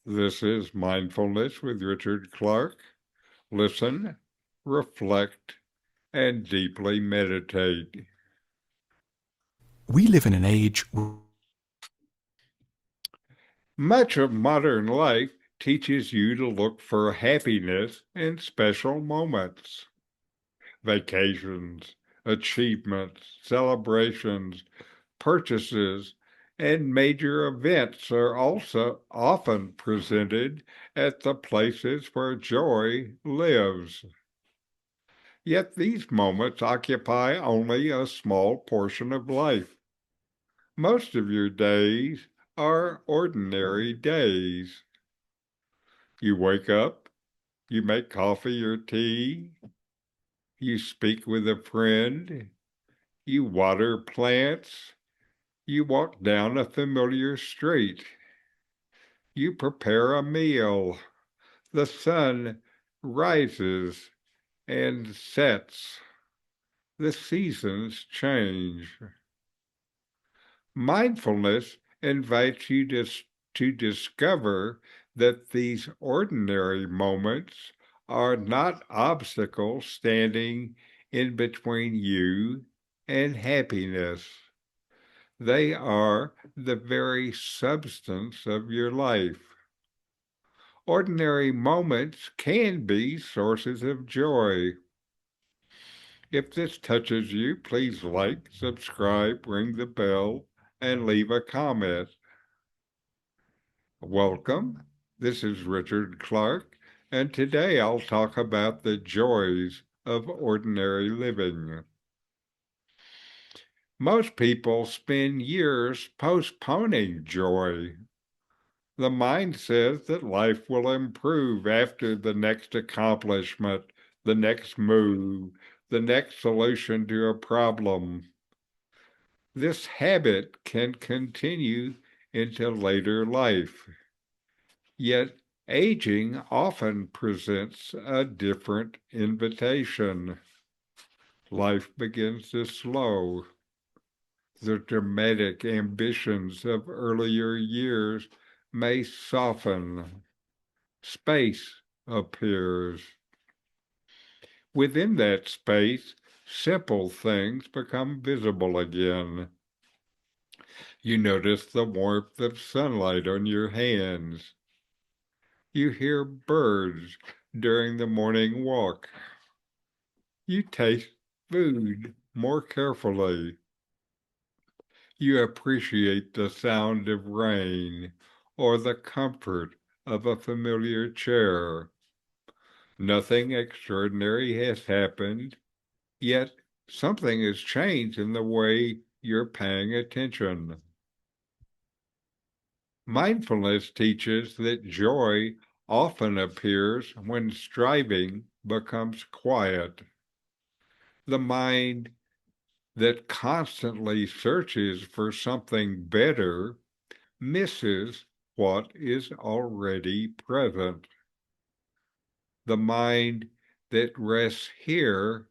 This is Mindfulness with Richard Clarke. Listen, reflect, and deeply meditate. We live in an age. Much of modern life teaches you to look for happiness in special moments. Vacations, achievements, celebrations, purchases, and major events are also often presented at the places where joy lives. Yet these moments occupy only a small portion of life. Most of your days are ordinary days. You wake up, you make coffee or tea, you speak with a friend, you water plants, you walk down a familiar street, you prepare a meal, the sun rises and sets, the seasons change. Mindfulness invites you to discover that these ordinary moments are not obstacles standing in between you and happiness. They are the very substance of your life. Ordinary moments can be sources of joy. If this touches you, please like, subscribe, ring the bell, and leave a comment. Welcome. This is Richard Clarke, and today I'll talk about the joys of ordinary living. Most people spend years postponing joy. The mind says that life will improve after the next accomplishment, the next move, the next solution to a problem. This habit can continue into later life. Yet aging often presents a different invitation. Life begins to slow. The dramatic ambitions of earlier years may soften. Space appears. Within that space, simple things become visible again. You notice the warmth of sunlight on your hands. You hear birds during the morning walk. You taste food more carefully. You appreciate the sound of rain or the comfort of a familiar chair. Nothing extraordinary has happened, yet something has changed in the way you're paying attention. Mindfulness teaches that joy often appears when striving becomes quiet. The mind that constantly searches for something better misses what is already present. The mind that rests here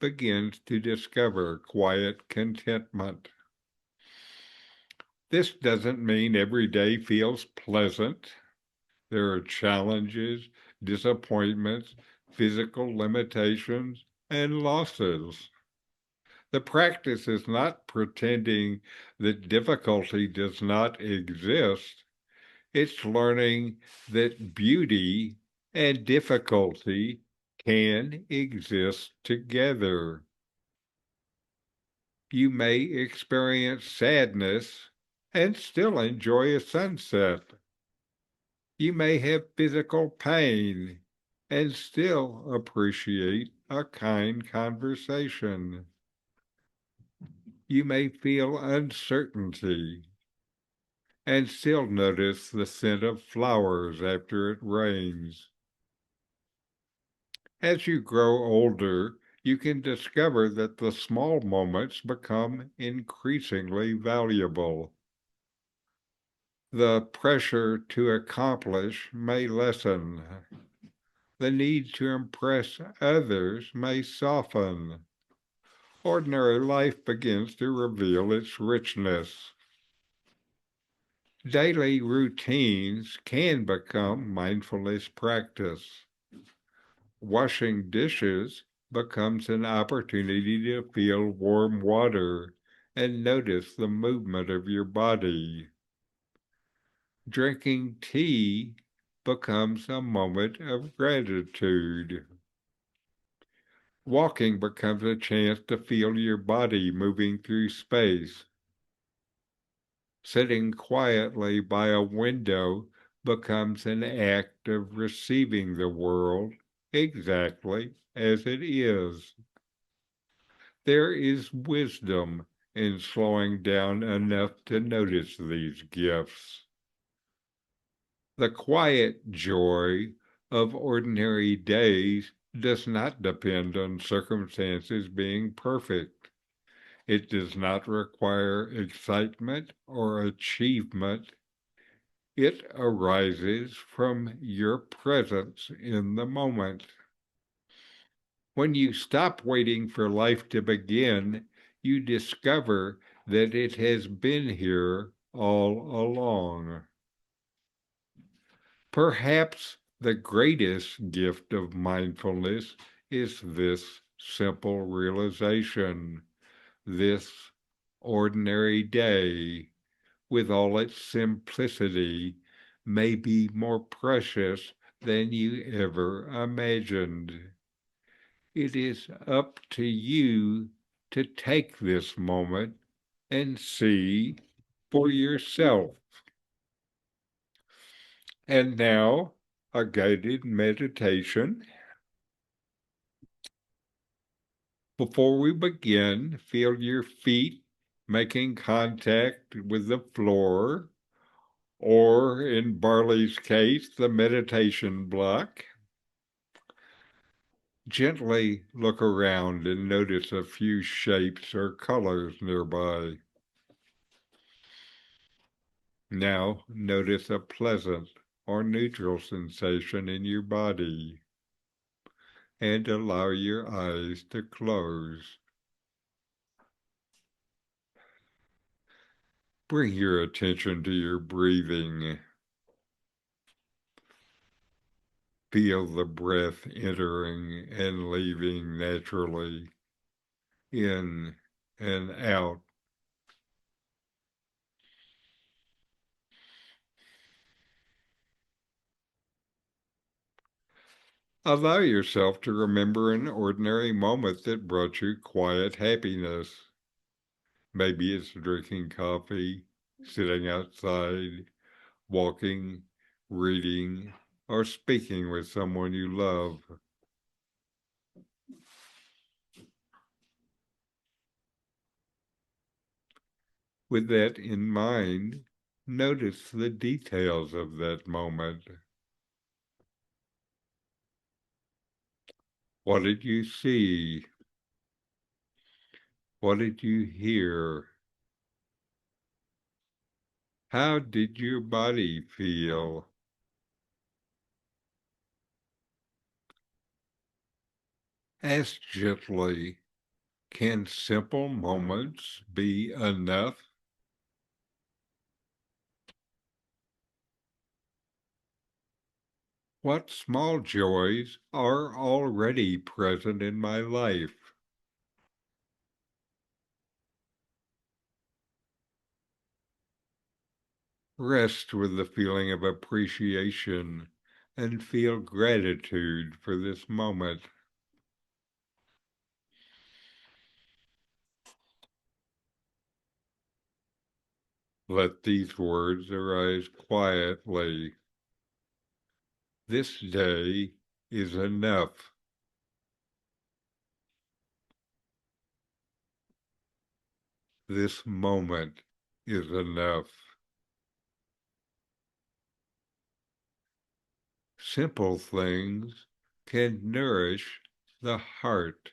begins to discover quiet contentment. This doesn't mean every day feels pleasant. There are challenges, disappointments, physical limitations, and losses. The practice is not pretending that difficulty does not exist. It's learning that beauty and difficulty can exist together. You may experience sadness and still enjoy a sunset. You may have physical pain and still appreciate a kind conversation. You may feel uncertainty and still notice the scent of flowers after it rains. As you grow older, you can discover that the small moments become increasingly valuable. The pressure to accomplish may lessen. The need to impress others may soften. Ordinary life begins to reveal its richness. Daily routines can become mindfulness practice. Washing dishes becomes an opportunity to feel warm water and notice the movement of your body. Drinking tea becomes a moment of gratitude. Walking becomes a chance to feel your body moving through space. Sitting quietly by a window becomes an act of receiving the world exactly as it is. There is wisdom in slowing down enough to notice these gifts. The quiet joy of ordinary days does not depend on circumstances being perfect. It does not require excitement or achievement. It arises from your presence in the moment. When you stop waiting for life to begin, you discover that it has been here all along. Perhaps the greatest gift of mindfulness is this simple realization: this ordinary day, with all its simplicity, may be more precious than you ever imagined. It is up to you to take this moment and see for yourself. And now, a guided meditation. Before we begin, feel your feet making contact with the floor, or in Barley's case, the meditation block. Gently look around and notice a few shapes or colors nearby. Now notice a pleasant or neutral sensation in your body and allow your eyes to close. Bring your attention to your breathing. Feel the breath entering and leaving naturally, in and out. Allow yourself to remember an ordinary moment that brought you quiet happiness. Maybe it's drinking coffee, sitting outside, walking, reading, or speaking with someone you love. With that in mind, notice the details of that moment. What did you see? What did you hear? How did your body feel? Ask gently, can simple moments be enough? What small joys are already present in my life? Rest with the feeling of appreciation and feel gratitude for this moment. Let these words arise quietly. This day is enough. This moment is enough. Simple things can nourish the heart.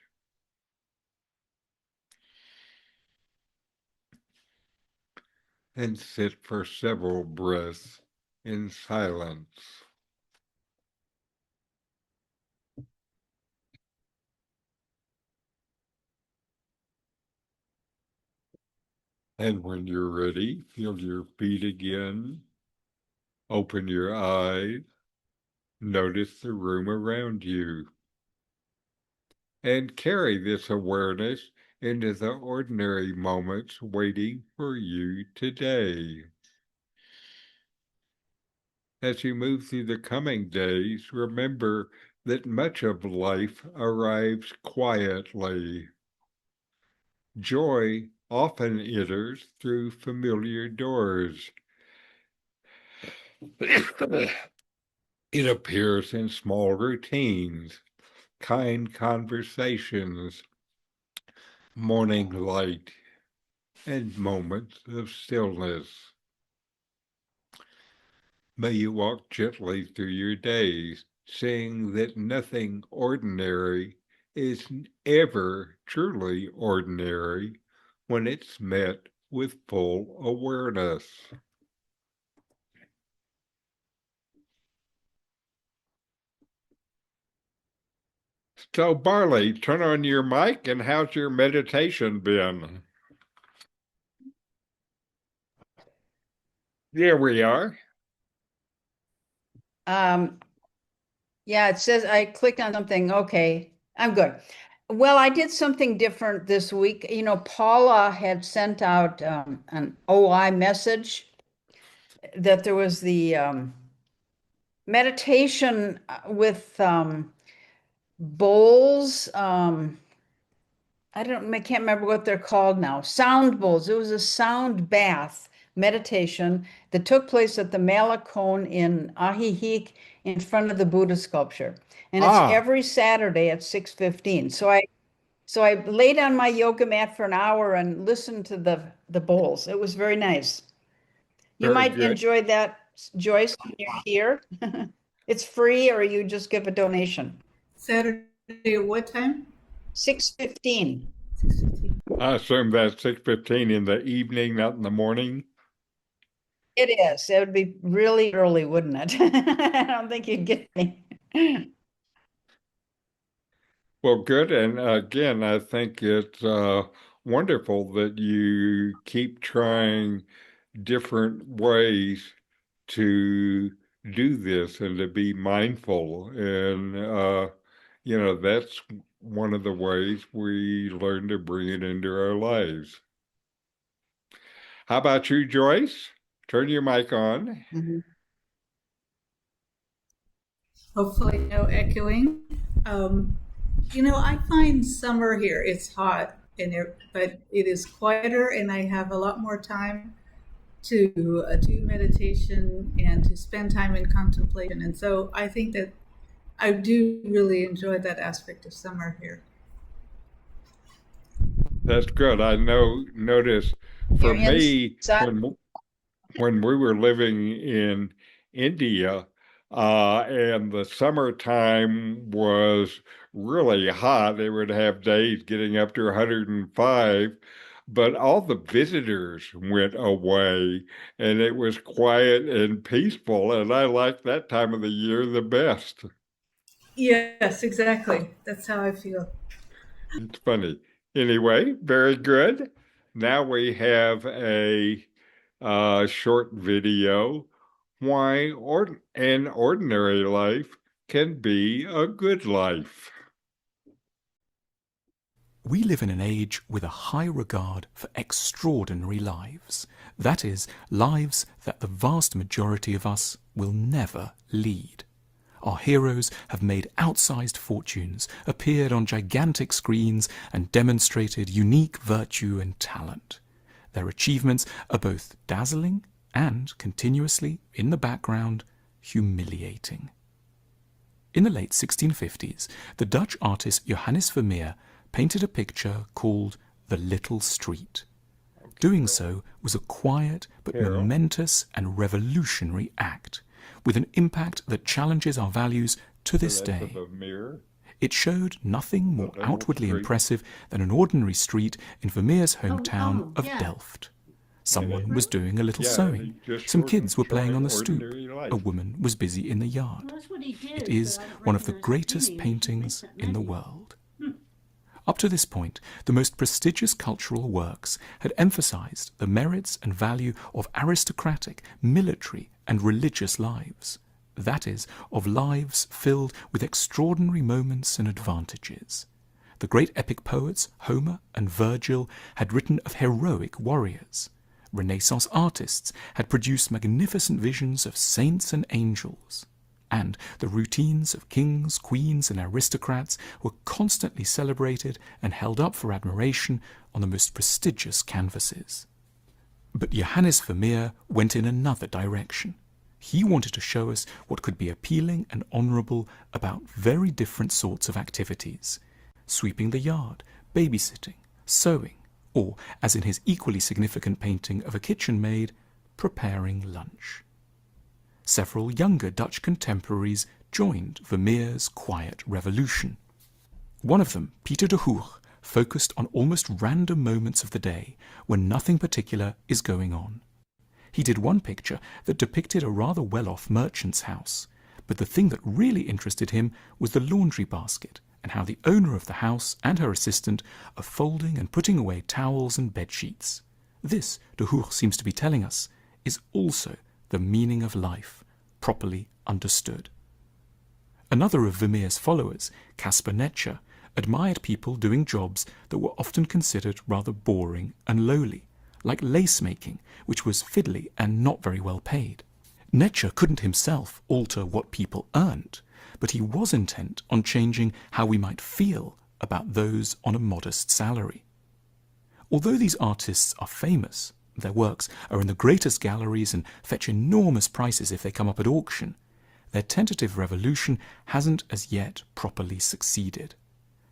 And sit for several breaths in silence. And when you're ready, feel your feet again. Open your eyes. Notice the room around you. And carry this awareness into the ordinary moments waiting for you today. As you move through the coming days, remember that much of life arrives quietly. Joy often enters through familiar doors. It appears in small routines, kind conversations, morning light, and moments of stillness. May you walk gently through your days, seeing that nothing ordinary is ever truly ordinary when it's met with full awareness. So, Barley, turn on your mic, and how's your meditation been? There we are. Yeah, it says I clicked on something. Okay, I'm good. Well, I did something different this week. You know, Paula had sent out an OI message that there was the meditation with bowls. I can't remember what they're called now. Sound bowls. It was a sound bath meditation that took place at the Malakon in Ahihik in front of the Buddha sculpture. And it's Ah, every Saturday at 6:15. So I laid on my yoga mat for an hour and listened to the bowls. It was very nice. You very might good. enjoy that, Joyce, when you're here. It's free or you just give a donation. Saturday at what time? 6:15. 6:15. I assume that's 6:15 in the evening, not in the morning. It is. It would be really early, wouldn't it? I don't think you'd get me. Well, good. And again, I think it's wonderful that you keep trying different ways to do this and to be mindful. And, that's one of the ways we learn to bring it into our lives. How about you, Joyce? Turn your mic on. Mhm. Hopefully, no echoing. I find summer here. It's hot, but it is quieter, and I have a lot more time to do meditation and to spend time in contemplation. And so I think that I do really enjoy that aspect of summer here. That's good. Notice for You're me, inside. when we were living in India, and the summertime was really hot. They would have days getting up to 105, but all the visitors went away and it was quiet and peaceful. And I like that time of the year the best. Yes, exactly. That's how I feel. It's funny. Anyway, very good. Now we have a short video why an ordinary life can be a good life. We live in an age with a high regard for extraordinary lives. That is, lives that the vast majority of us will never lead. Our heroes have made outsized fortunes, appeared on gigantic screens, and demonstrated unique virtue and talent. Their achievements are both dazzling and, continuously, in the background, humiliating. In the late 1650s, the Dutch artist Johannes Vermeer painted a picture called The Little Street. Doing so was a quiet but momentous and revolutionary act, with an impact that challenges our values to this day. It showed nothing more outwardly impressive than an ordinary street in Vermeer's hometown of Delft. Someone was doing a little sewing. Some kids were playing on the stoop. A woman was busy in the yard. It is one of the greatest paintings in the world. Up to this point, the most prestigious cultural works had emphasized the merits and value of aristocratic, military, and religious lives. That is, of lives filled with extraordinary moments and advantages. The great epic poets Homer and Virgil had written of heroic warriors. Renaissance artists had produced magnificent visions of saints and angels. And the routines of kings, queens, and aristocrats were constantly celebrated and held up for admiration on the most prestigious canvases. But Johannes Vermeer went in another direction. He wanted to show us what could be appealing and honourable about very different sorts of activities. Sweeping the yard, babysitting, sewing, or, as in his equally significant painting of a kitchen maid, preparing lunch. Several younger Dutch contemporaries joined Vermeer's quiet revolution. One of them, Pieter de Hoogh, focused on almost random moments of the day when nothing particular is going on. He did one picture that depicted a rather well-off merchant's house, but the thing that really interested him was the laundry basket and how the owner of the house and her assistant are folding and putting away towels and bedsheets. This, de Hoogh seems to be telling us, is also the meaning of life, properly understood. Another of Vermeer's followers, Caspar Netscher, admired people doing jobs that were often considered rather boring and lowly, like lace-making, which was fiddly and not very well paid. Netscher couldn't himself alter what people earned, but he was intent on changing how we might feel about those on a modest salary. Although these artists are famous, their works are in the greatest galleries and fetch enormous prices if they come up at auction, their tentative revolution hasn't as yet properly succeeded.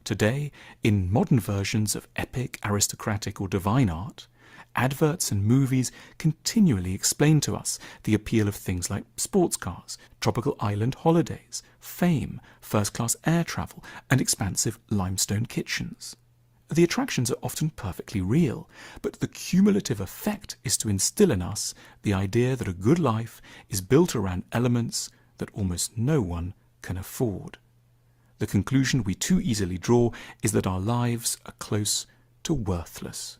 Today, in modern versions of epic, aristocratic or divine art, adverts and movies continually explain to us the appeal of things like sports cars, tropical island holidays, fame, first-class air travel, and expansive limestone kitchens. The attractions are often perfectly real, but the cumulative effect is to instill in us the idea that a good life is built around elements that almost no one can afford. The conclusion we too easily draw is that our lives are close to worthless.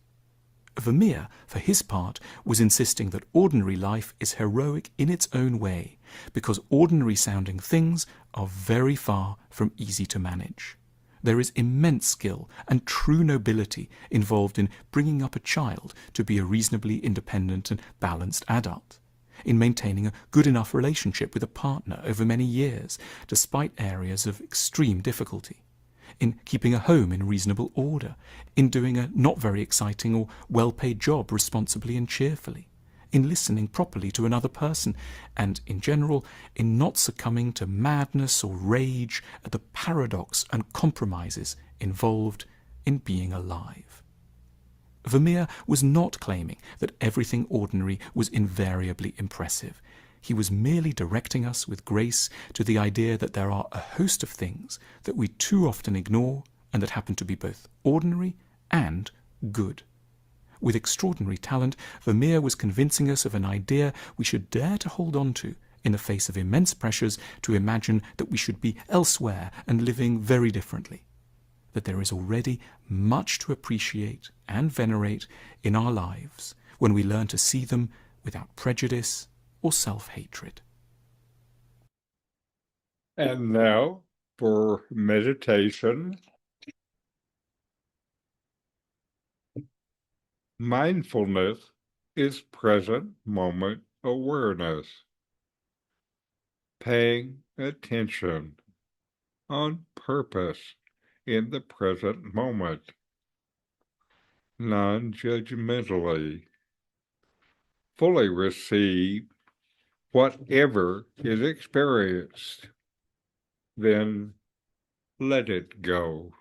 Vermeer, for his part, was insisting that ordinary life is heroic in its own way, because ordinary-sounding things are very far from easy to manage. There is immense skill and true nobility involved in bringing up a child to be a reasonably independent and balanced adult, in maintaining a good enough relationship with a partner over many years, despite areas of extreme difficulty, in keeping a home in reasonable order, in doing a not very exciting or well-paid job responsibly and cheerfully, in listening properly to another person, and, in general, in not succumbing to madness or rage at the paradox and compromises involved in being alive. Vermeer was not claiming that everything ordinary was invariably impressive. He was merely directing us with grace to the idea that there are a host of things that we too often ignore and that happen to be both ordinary and good. With extraordinary talent, Vermeer was convincing us of an idea we should dare to hold on to in the face of immense pressures to imagine that we should be elsewhere and living very differently, that there is already much to appreciate and venerate in our lives when we learn to see them without prejudice or self-hatred. And now for meditation. Mindfulness is present moment awareness, paying attention on purpose in the present moment, non-judgmentally, fully receive whatever is experienced, then let it go.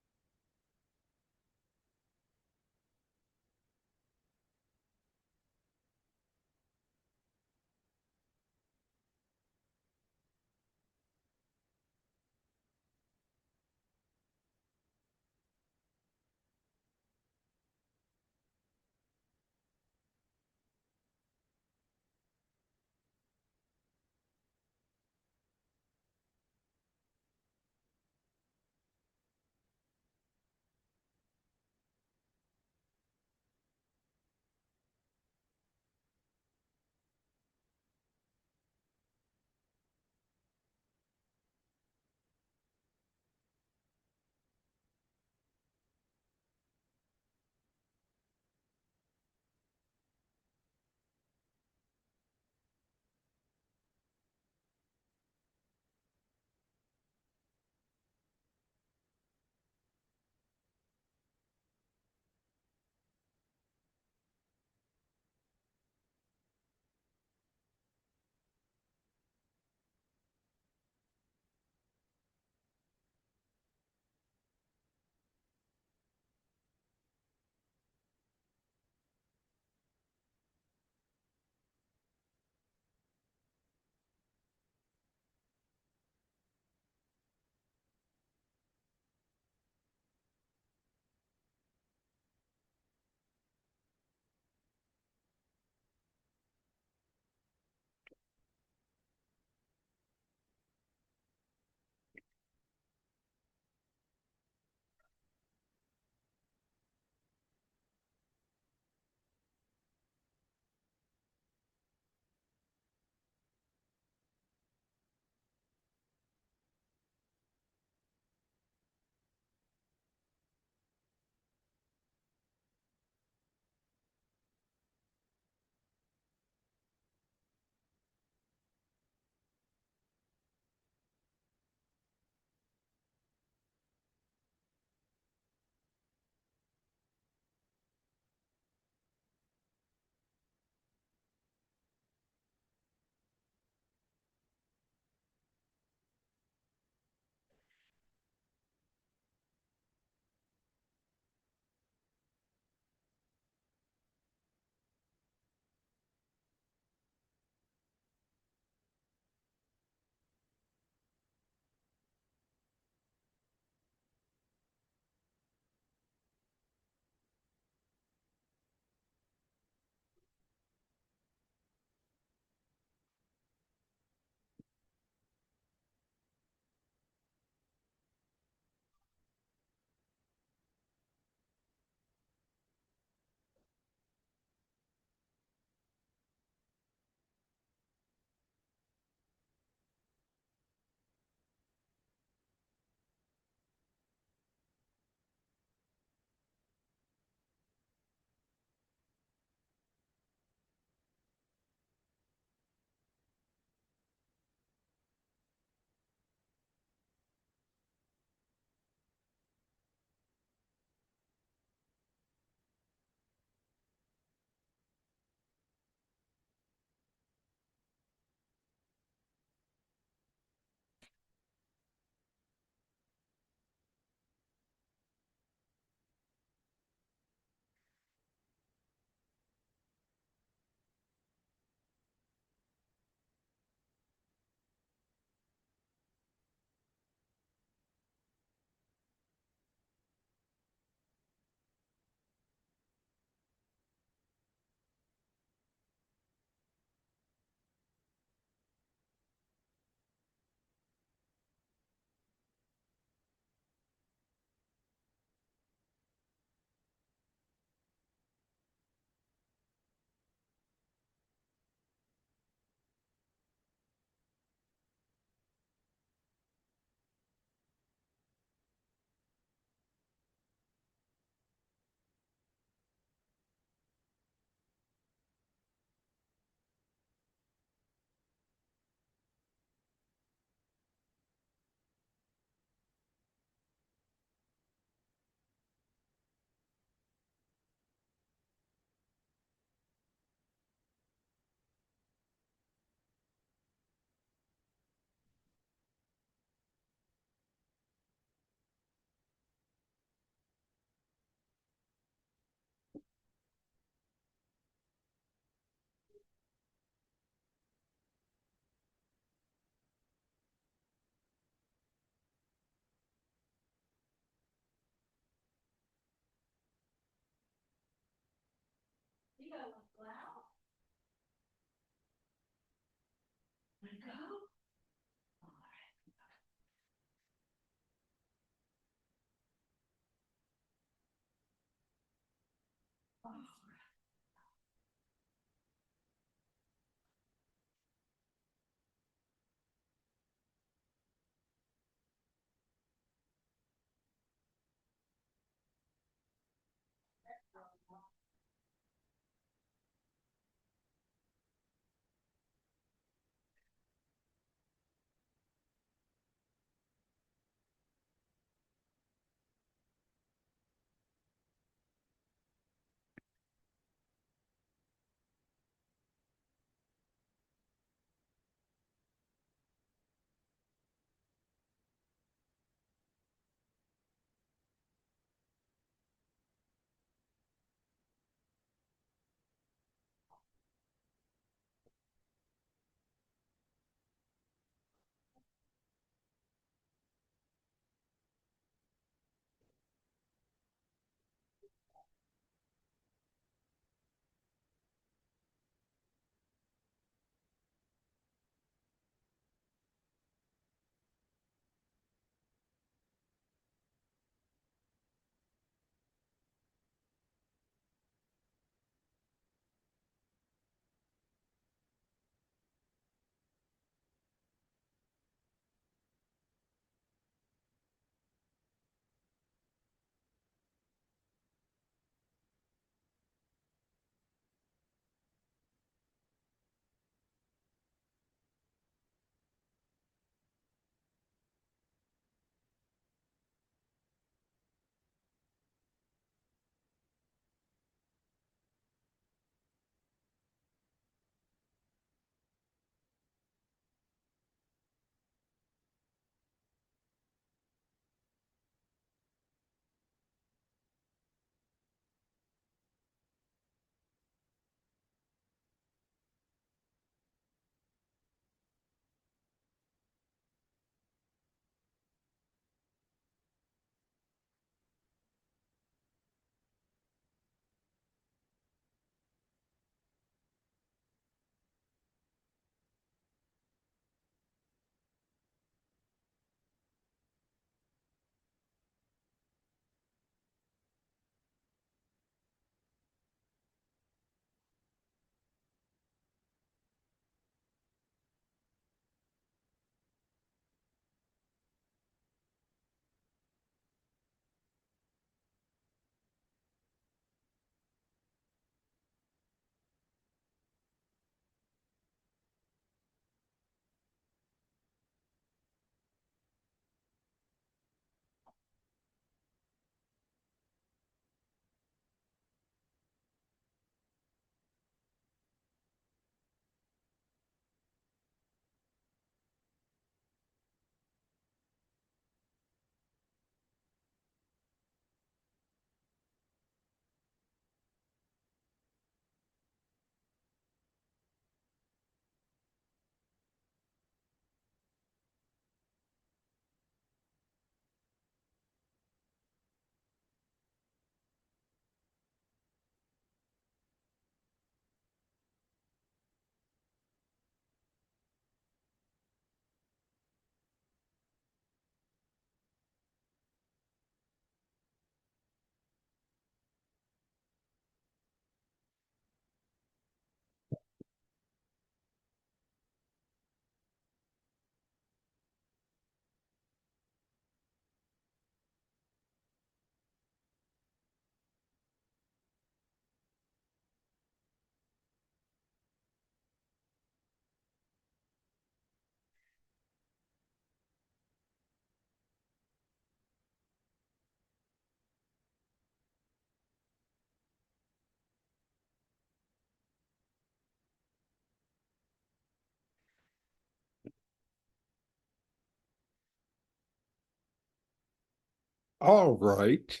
All right.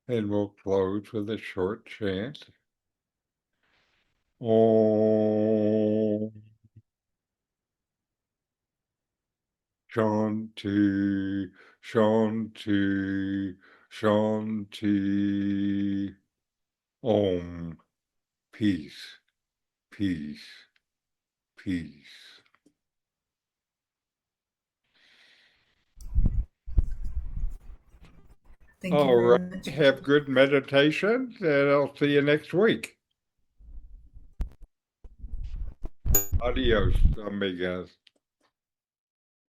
And we'll close with a short chant. Om Shanti, Shanti, Shanti. Om. Peace, peace, peace. Thank you All very right. much, Have Richard. good meditations, and I'll see you next week. Adios, amigas.